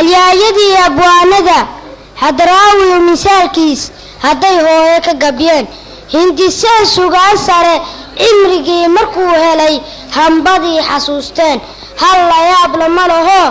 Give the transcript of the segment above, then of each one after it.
halyaayadii abwaanada hadraawi misaalkiis hadday hooyo ka gabyeen hindiseen sugaan sare cimrigii markuu helay hambadii xasuusteen hal la yaab lama laho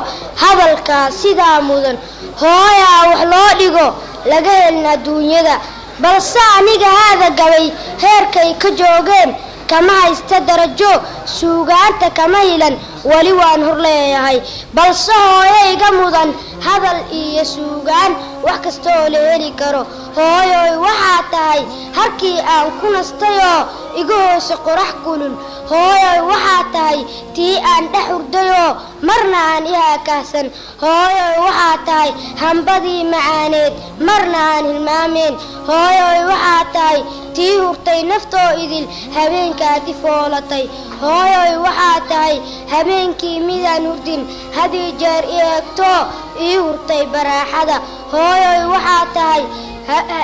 hadalka sidaa mudan hooyaa wax loo dhigo laga helin adduunyada balse aniga haada gabay heerkay ka joogeen kama haysta darajo suugaanta kama hilan wali waan hor leeyahay balse hooyo iga mudan hadal iyo suugaan wax kasta oo la heli karo hooyoy waxaa tahay halkii aan ku nastayoo iga hoose qorax kulul hooyoy waxaa tahay tii aan dhex hurdayoo marna aan ihaakahsan hooyoy waxaa tahay hambadii macaaneed marna aan hilmaameen hooyoy waxaa tahay tii hurtay naftoo idil habeenkaadi foolatay hooyoy waxaa tahay habeenkii midaan hurdin hadii jeer i eegto ii hurtay baraaxada hooyoy waxaa tahay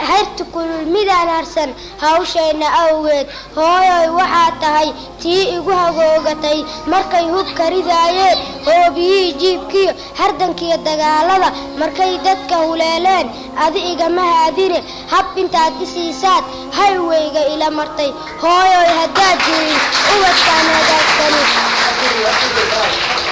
hayrta kulul midaan harsan hawshayna awgeed hooyoy waxaa tahay tii igu hagoogatay markay hubka ridaayeen hoobiyihii jiibkiyo hardankiyo dagaalada markay dadka huleeleen adi igama haadine hab intaad isiisaad hayweyga ila martay hooyoy haddaad jirin ubadkaan hagaagsani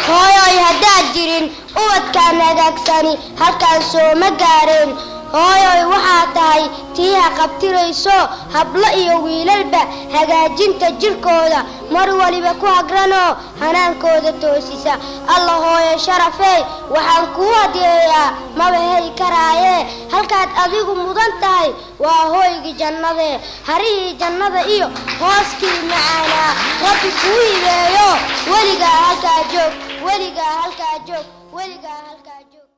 hooyoy haddaad jirin ubadkaan hagaagsani halkaan sooma gaareen hooyoy waxaa tahay tii ha qabtirayso hablo iyo wiilalba hagaajinta jirkooda mar waliba ku hagranoo hanaankooda toosisa alla hooyo sharafey waxaan kuu hadiyeeyaa maba heli karaayee halkaad adigu mudan tahay waa hooygii jannadee harihii jannada iyo hooskii macaanaa rabbi kuu hibeeyo weligaa halkaa joog weligaa halkaa joog weligaa halkaa joog